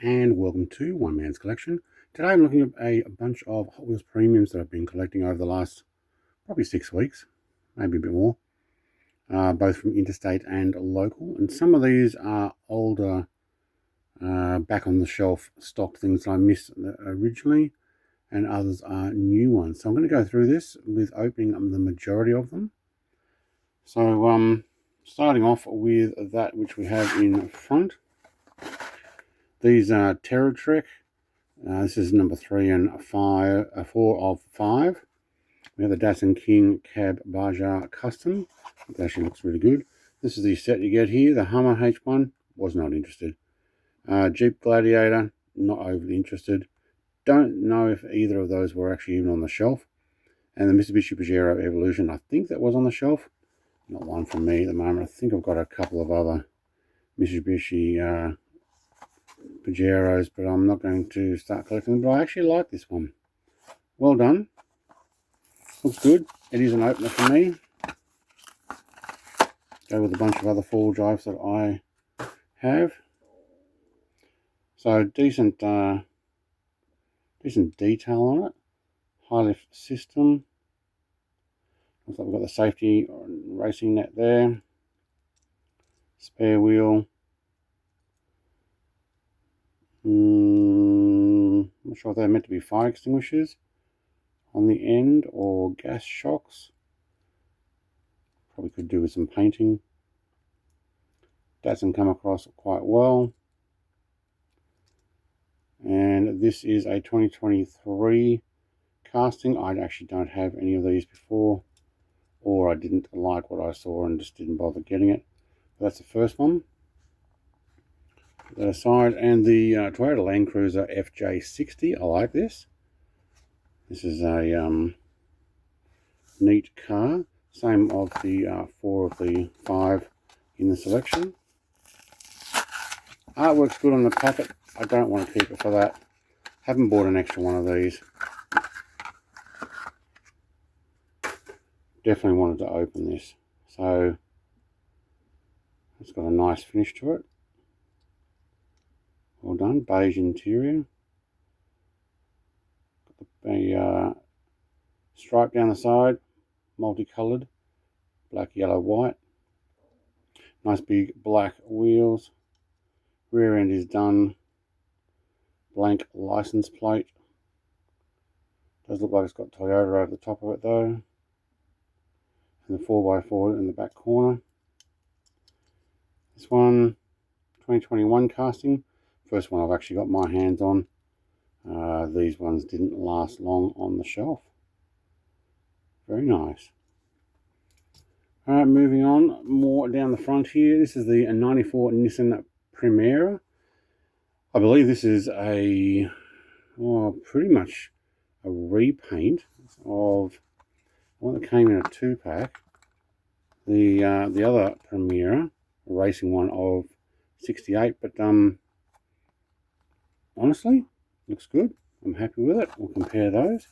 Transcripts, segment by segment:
and welcome to One Man's Collection. Today I'm looking at a bunch of Hot Wheels premiums that I've been collecting over the last probably 6 weeks, maybe a bit more, both from interstate and local. And some of these are older, back on the shelf stock things that I missed originally, and others are new ones. So I'm going to go through this with opening the majority of them. So starting off with that which we have in front. These are TerraTrek. This is number 3 and 4 of 5. We have the Datsun King Cab Baja Custom. It actually looks really good. This is the set you get here. The Hummer H1, was not interested. Jeep Gladiator, not overly interested. Don't know if either of those were actually even on the shelf. And the Mitsubishi Pajero Evolution, I think that was on the shelf. Not one from me at the moment. I think I've got a couple of other Mitsubishi Pajeros, but I'm not going to start collecting them. But I actually like this one. Well done. Looks good. It is an opener for me. Go with a bunch of other four-wheel drives that I have. So decent detail on it. High lift system. Looks like we've got the safety racing net there. Spare wheel. I'm not sure if they're meant to be fire extinguishers on the end or gas shocks. Probably could do with some painting. Doesn't come across quite well. And this is a 2023 casting. I actually don't have any of these before, or I didn't like what I saw and just didn't bother getting it. But that's the first one. Put that aside. And the Toyota Land Cruiser FJ60. I like this. This is a neat car. Same of the 4 of the 5 in the selection. Artwork's good on the packet. I don't want to keep it for that. Haven't bought an extra one of these. Definitely wanted to open this. So it's got a nice finish to it. Well done. Beige interior. Got the stripe down the side. Multicoloured. Black, yellow, white. Nice big black wheels. Rear end is done. Blank license plate. Does look like it's got Toyota over the top of it though. And the 4x4 in the back corner. This one, 2021 casting. First one I've actually got my hands on. These ones didn't last long on the shelf. Very nice. Alright, moving on. More down the front here. This is the 94 Nissan Primera. I believe this is a pretty much a repaint of one that came in a 2-pack. The other Primera, a racing one of 68, but honestly, looks good. I'm happy with it. We'll compare those.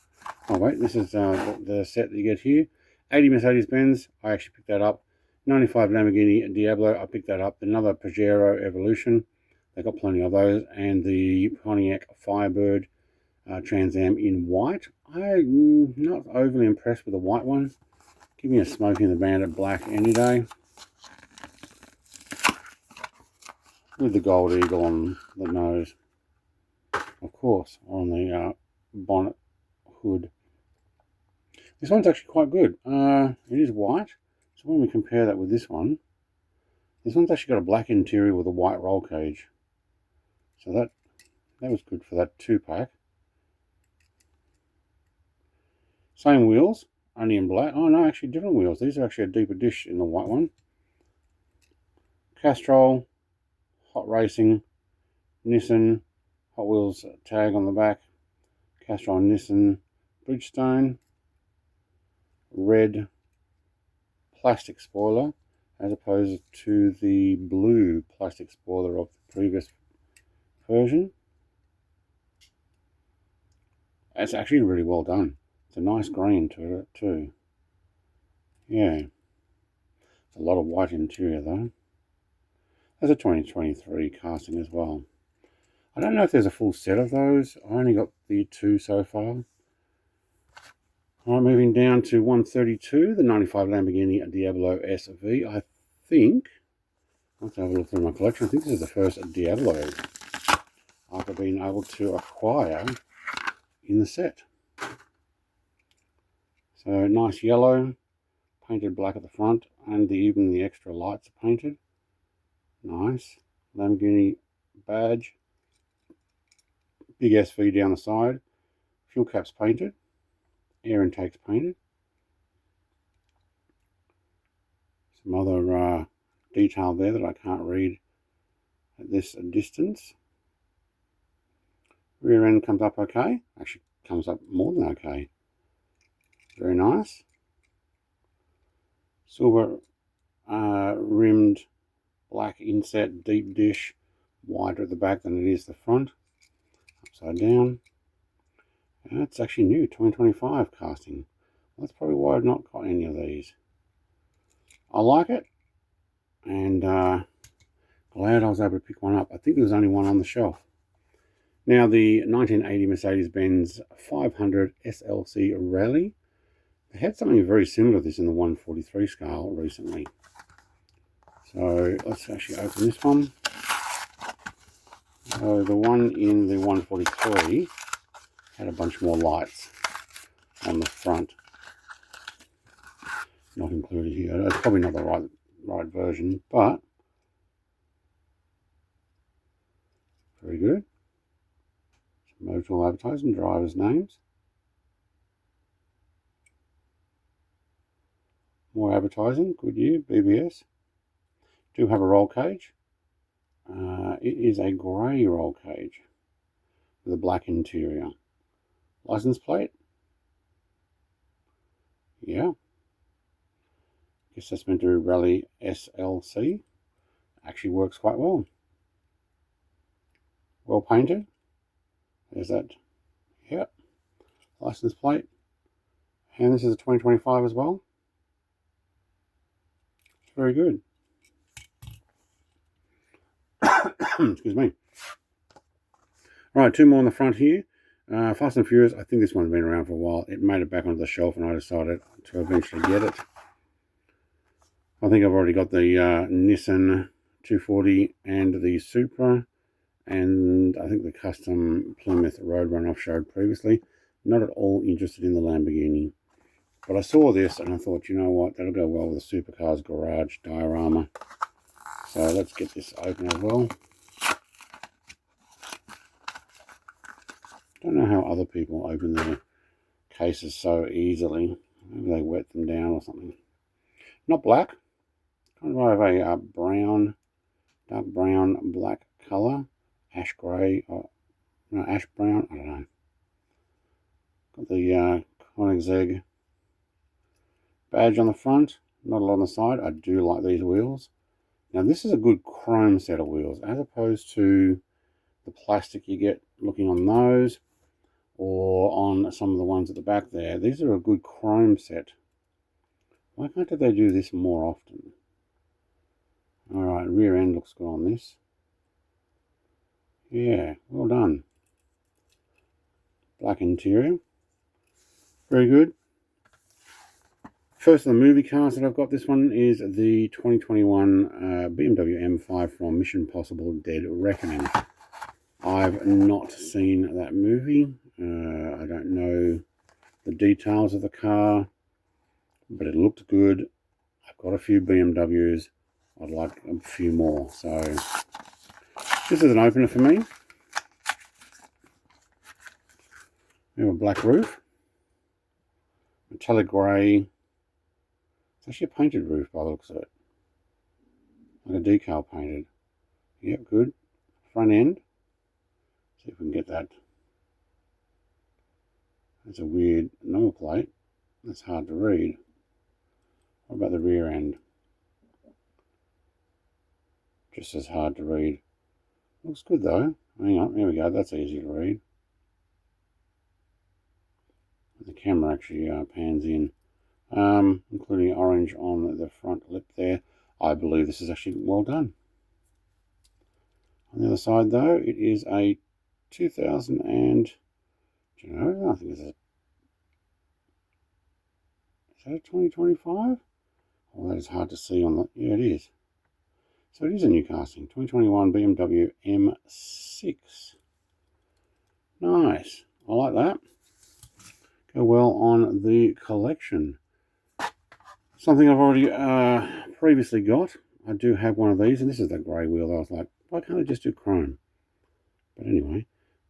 Oh wait, this is the set that you get here. 80 Mercedes-Benz, I actually picked that up. 95 Lamborghini Diablo, I picked that up. Another Pajero Evolution, they got plenty of those. And the Pontiac Firebird Trans Am in white. I'm not overly impressed with the white one. Give me a Smokey and the Bandit black any day. With the gold eagle on the nose. Of course, on the bonnet hood. This one's actually quite good. It is white. So when we compare that with this one's actually got a black interior with a white roll cage. So that was good for that 2-pack. Same wheels, only in black. Oh no, actually different wheels. These are actually a deeper dish in the white one. Castrol, Hot Racing, Nissan, Hot Wheels tag on the back. Castrol Nissan Bridgestone. Red plastic spoiler as opposed to the blue plastic spoiler of the previous version. It's actually really well done. It's a nice green to it too. Yeah. It's a lot of white interior though. There's a 2023 casting as well. I don't know if there's a full set of those. I only got the 2 so far. All right, moving down to 132, the 95 Lamborghini Diablo SV. I think, let's have a look through my collection. I think this is the first Diablo I've been able to acquire in the set. So nice yellow, painted black at the front, and even the extra lights are painted. Nice. Lamborghini badge. Big SV down the side. Fuel caps painted. Air intakes painted. Some other detail there that I can't read at this distance. Rear end comes up okay. Actually comes up more than okay. Very nice. Silver rimmed black inset, deep dish, wider at the back than it is the front. Upside down. And it's actually new, 2025 casting. That's probably why I've not got any of these. I like it, and glad I was able to pick one up. I think there was only one on the shelf. Now the 1980 Mercedes-Benz 500 SLC Rally. They had something very similar to this in the 143 scale recently. So let's actually open this one. So the one in the 143 had a bunch more lights on the front. Not included here. It's probably not the right version, but very good. Some Motul advertising, drivers' names. More advertising, Goodyear, BBS. Do have a roll cage. It is a grey roll cage with a black interior. License plate. Yeah. Guess that's meant to be Rally SLC. Actually works quite well. Well painted. There's that. Yep. License plate. And this is a 2025 as well. It's very good. Excuse me. Alright, 2 more on the front here. Fast and Furious. I think this one's been around for a while. It made it back onto the shelf and I decided to eventually get it. I think I've already got the Nissan 240 and the Supra, and I think the custom Plymouth Roadrunner I've showed previously. Not at all interested in the Lamborghini. But I saw this and I thought, you know what, that'll go well with the Supercars Garage diorama. So let's get this open as well. Don't know how other people open their cases so easily. Maybe they wet them down or something. Not black. Kind of a brown, dark brown, black colour. Ash grey, or no, ash brown, I don't know. Got the Koenigsegg badge on the front. Not a lot on the side. I do like these wheels. Now this is a good chrome set of wheels, as opposed to the plastic you get looking on those, or on some of the ones at the back there. These are a good chrome set. Why can't they do this more often? Alright, rear end looks good on this. Yeah, well done. Black interior. Very good. First of the movie cars that I've got, this one is the 2021 BMW M5 from Mission Impossible Dead Reckoning. I've not seen that movie. I don't know the details of the car, but it looked good. I've got a few BMWs. I'd like a few more. So this is an opener for me. We have a black roof. Metallic grey. It's actually a painted roof by the looks of it. Like a decal painted. Yep, good. Front end. See if we can get that. That's a weird number plate. That's hard to read. What about the rear end? Just as hard to read. Looks good though. Hang on, there we go. That's easy to read. The camera actually pans in. Including orange on the front lip there. I believe this is actually well done. On the other side though, it is a 2000 and, do you know, I think is that a 2025? Well, that is hard to see on the, yeah, it is. So it is a new casting, 2021 BMW M6. Nice, I like that. Go well on the collection. Something I've already previously got. I do have one of these, and this is the grey wheel. I was like, why can't I just do chrome? But anyway,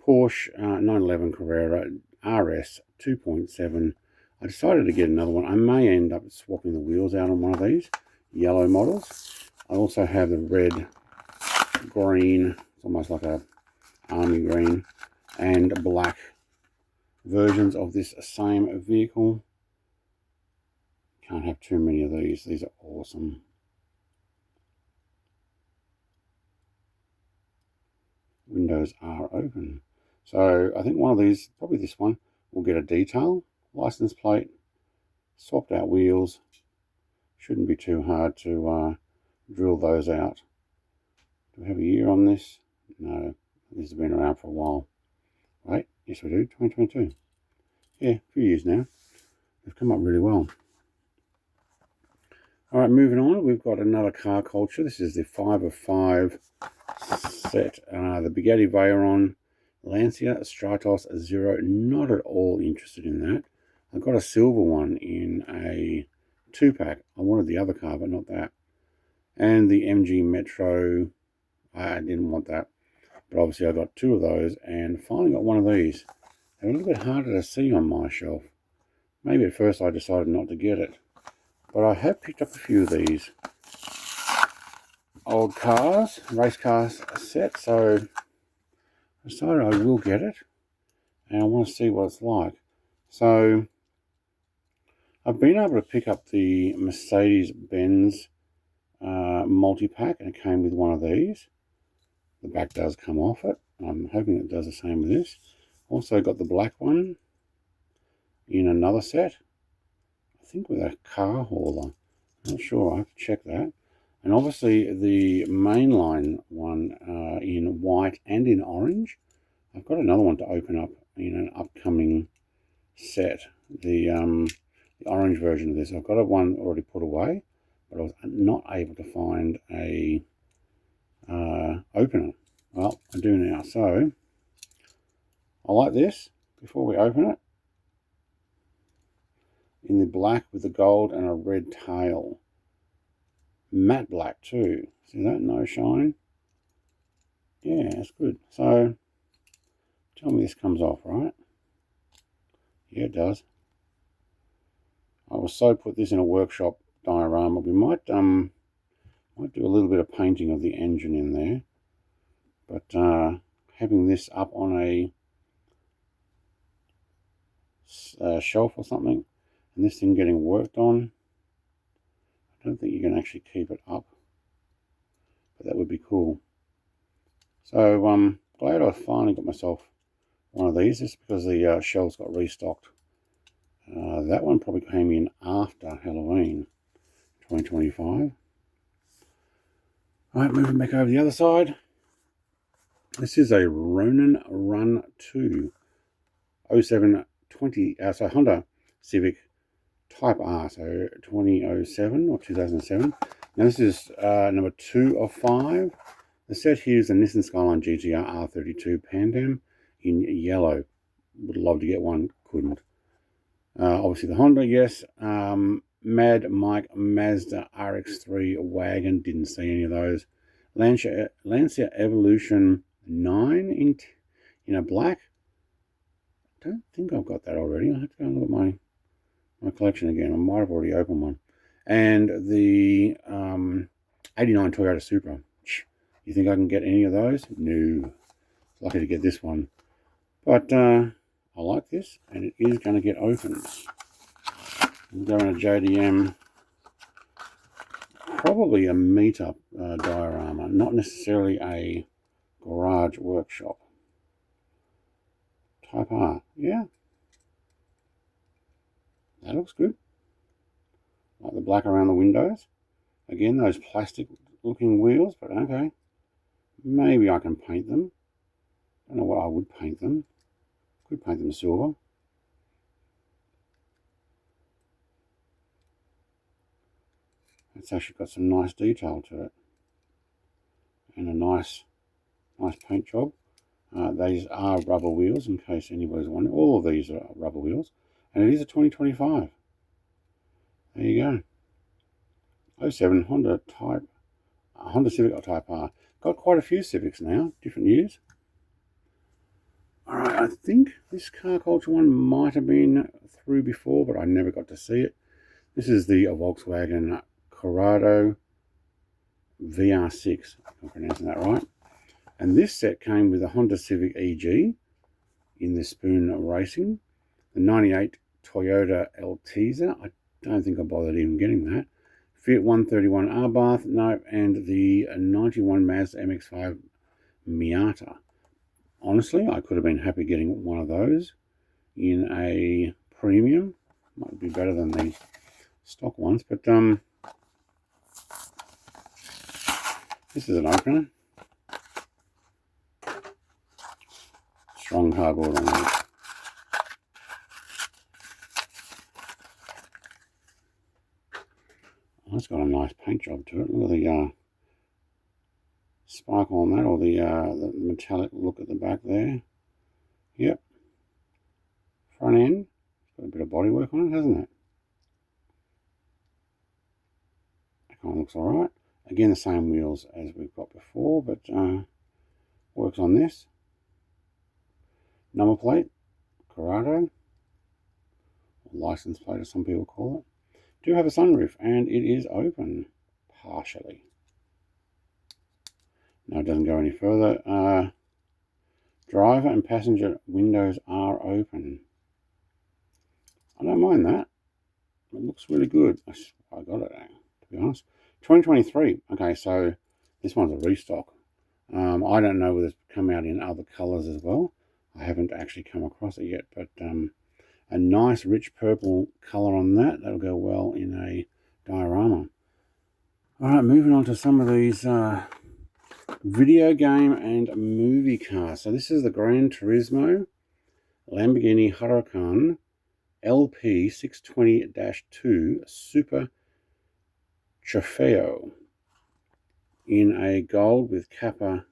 Porsche 911 Carrera RS 2.7. I decided to get another one. I may end up swapping the wheels out on one of these yellow models. I also have the red, green, it's almost like a army green, and black versions of this same vehicle. Can't have too many of these. These are awesome. Windows are open. So I think one of these, probably this one, will get a detail, license plate, swapped out wheels. Shouldn't be too hard to drill those out. Do we have a year on this? No, this has been around for a while. Right? Yes we do, 2022. Yeah, a few years now. They've come up really well. Alright, moving on, we've got another car culture. This is the 5 of 5 set. The Bugatti Veyron Lancia Stratos Zero. Not at all interested in that. I got a silver one in a 2-pack. I wanted the other car, but not that. And the MG Metro, I didn't want that. But obviously I got 2 of those, and finally got one of these. They're a little bit harder to see on my shelf. Maybe at first I decided not to get it. But I have picked up a few of these old cars, race cars set, so I decided I will get it, and I want to see what it's like. So I've been able to pick up the Mercedes-Benz multi-pack, and it came with one of these. The back does come off it. I'm hoping it does the same with this. Also got the black one in another set. I think with a car hauler. Not sure, I have to check that. And obviously the mainline one in white and in orange. I've got another one to open up in an upcoming set. The orange version of this. I've got one already put away, but I was not able to find a opener. Well, I do now. So I like this. Before we open it, in the black with the gold and a red tail. Matte black too. See that? No shine. Yeah, that's good. So tell me this comes off, right? Yeah, it does. I will so put this in a workshop diorama. We might do a little bit of painting of the engine in there, but having this up on a shelf or something, and this thing getting worked on, I don't think you can actually keep it up, but that would be cool. So glad I finally got myself one of these, just because the shelves got restocked. That one probably came in after Halloween 2025. Alright, moving back over the other side. This is a Ronin Run 2 0720, so Honda Civic Type R, so 2007 or 2007. Now this is number 2 of 5. The set here is a Nissan Skyline GTR R32 Pandem in yellow. Would love to get one, couldn't. Obviously the Honda, yes. Mad Mike Mazda RX-3 wagon, didn't see any of those. Lancia Evolution 9 in a black. I don't think I've got that already. I'll have to go and look at my collection again. I might have already opened one. And the 89 Toyota Supra. You think I can get any of those? No. Lucky to get this one. But I like this, and it is going to get opened. I'm going to JDM, probably a meetup diorama, not necessarily a garage workshop. Type R, yeah. That looks good. Like the black around the windows. Again, those plastic looking wheels, but okay. Maybe I can paint them. Don't know what I would paint them. Could paint them silver. It's actually got some nice detail to it. And a nice paint job. These are rubber wheels, in case anybody's wondering. All of these are rubber wheels. And it is a 2025. There you go. 07 Honda Civic Type R. Got quite a few Civics now, different years. Alright, I think this car culture one might have been through before, but I never got to see it. This is the Volkswagen Corrado VR6, if I'm pronouncing that right. And this set came with a Honda Civic EG in the Spoon Racing, the 98 Toyota Altiza. I don't think I bothered even getting that. Fiat 131 Abarth, no, and the 91 Mazda MX-5 Miata. Honestly, I could have been happy getting one of those in a premium. Might be better than the stock ones, but this is an opener. Strong cardboard on that. Oh, it's got a nice paint job to it. Look at the sparkle on that, or the metallic look at the back there. Yep. Front end, got a bit of bodywork on it, hasn't it? That kind of looks alright. Again, the same wheels as we've got before, but works on this. Number plate, Corrado, or license plate as some people call it. Do have a sunroof, and it is open, partially. No, it doesn't go any further. Driver and passenger windows are open. I don't mind that. It looks really good. I got it, to be honest. 2023. Okay, so this one's a restock. I don't know whether it's come out in other colours as well. I haven't actually come across it yet, but a nice rich purple colour on that. That'll go well in a diorama. Alright, moving on to some of these video game and movie cars. So this is the Gran Turismo Lamborghini Huracan LP 620-2 Super Trofeo in a gold with Kappa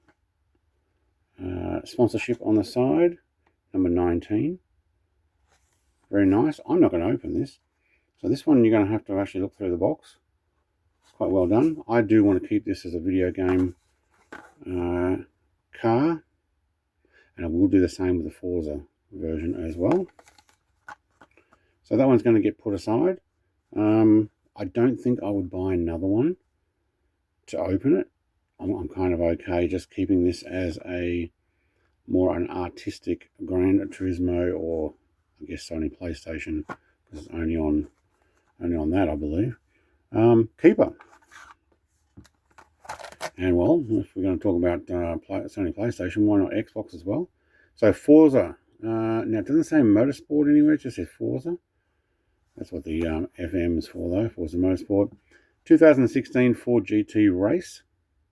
sponsorship on the side, number 19. Very nice. I'm not going to open this. So this one you're going to have to actually look through the box. It's quite well done. I do want to keep this as a video game car, and I will do the same with the Forza version as well. So that one's going to get put aside. I don't think I would buy another one to open it. I'm kind of okay just keeping this as a more an artistic Gran Turismo, or I guess Sony PlayStation, because it's only on that, I believe. Keeper. And well, if we're going to talk about Sony PlayStation, why not Xbox as well? So Forza. Now it doesn't say Motorsport anywhere, it just says Forza. That's what the FM is for though, Forza Motorsport. 2016 Ford GT Race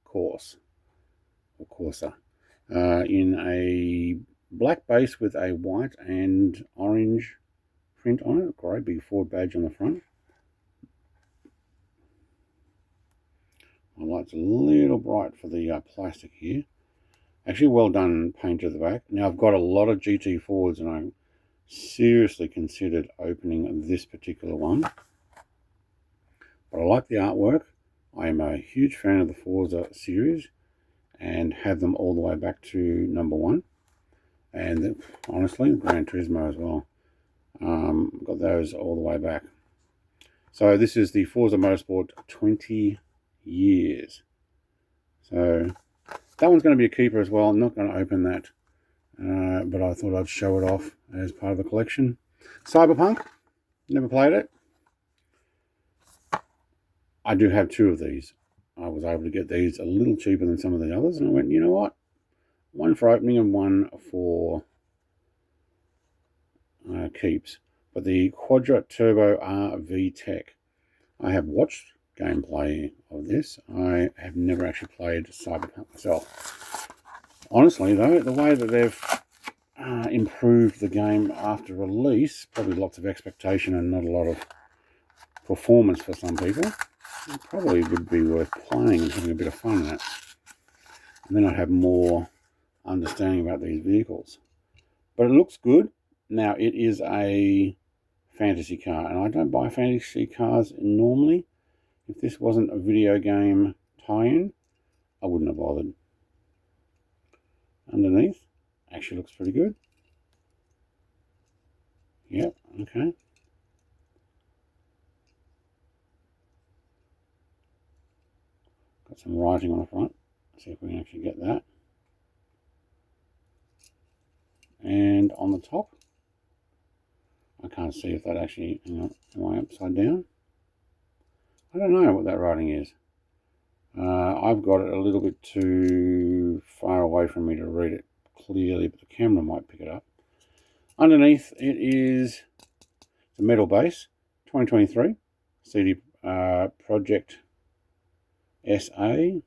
Course, or Corsa, in a black base with a white and orange print on it. Great big Ford badge on the front. My light's a little bright for the plastic here. Actually well done paint at the back. Now I've got a lot of GT Fords, and I seriously considered opening this particular one. But I like the artwork. I am a huge fan of the Forza series and have them all the way back to number 1. And honestly, Gran Turismo as well. Got those all the way back. So this is the Forza Motorsport 20 years. So that one's going to be a keeper as well. I'm not going to open that, but I thought I'd show it off as part of the collection. Cyberpunk, never played it. I do have 2 of these. I was able to get these a little cheaper than some of the others, and I went, you know what? One for opening and one for keeps. But the Quadra Turbo R VTEC, I have watched gameplay of this. I have never actually played Cyberpunk myself. Honestly, though, the way that they've improved the game after release, probably lots of expectation and not a lot of performance for some people, it probably would be worth playing and having a bit of fun in it. And then I'd have more understanding about these vehicles. But it looks good. Now, it is a fantasy car, and I don't buy fantasy cars normally. If this wasn't a video game tie-in, I wouldn't have bothered. Underneath, actually looks pretty good. Yep, okay. Got some writing on the front. Let's see if we can actually get that. And on the top, I can't see if that actually, hang on, am I upside down? I don't know what that writing is. I've got it a little bit too far away from me to read it clearly, but the camera might pick it up. Underneath, it is a metal base, 2023, CD Projekt SA,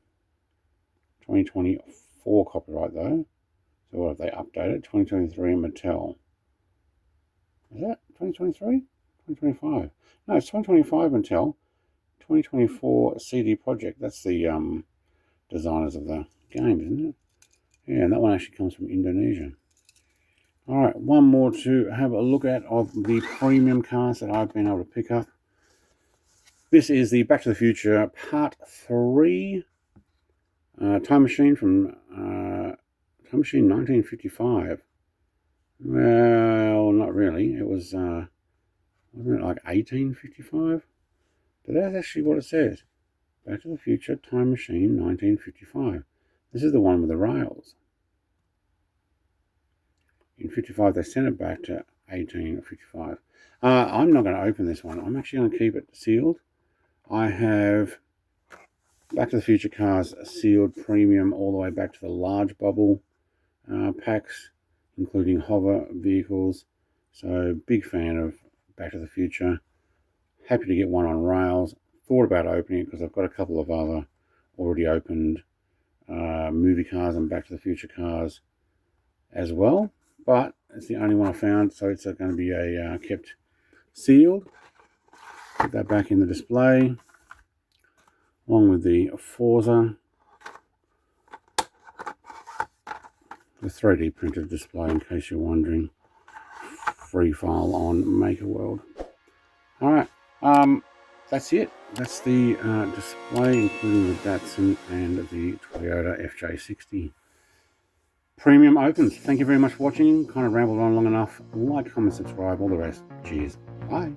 2024 copyright though. So what have they updated? 2023 Mattel. Is that 2023? 2025? No, it's 2025 Mattel. 2024 CD Projekt. That's the designers of the game, isn't it? Yeah, and that one actually comes from Indonesia. All right, one more to have a look at of the premium cars that I've been able to pick up. This is the Back to the Future Part 3 Time Machine from Time Machine 1955. Well, not really. It was, wasn't it like 1855? But that's actually what it says. Back to the Future Time Machine 1955. This is the one with the rails. In 55, they sent it back to 1855. I'm not going to open this one. I'm actually going to keep it sealed. I have Back to the Future cars sealed premium all the way back to the large bubble packs, including hover vehicles. So big fan of Back to the Future. Happy to get one on rails. Thought about opening it because I've got a couple of other already opened movie cars and Back to the Future cars as well. But it's the only one I found, so it's going to be kept sealed. Put that back in the display, along with the Forza, the 3D printed display, in case you're wondering. Free file on MakerWorld. All right, that's it. That's the display, including the Datsun and the Toyota FJ60. Premium opens. Thank you very much for watching. Kind of rambled on long enough. Like, comment, subscribe, all the rest. Cheers. Bye.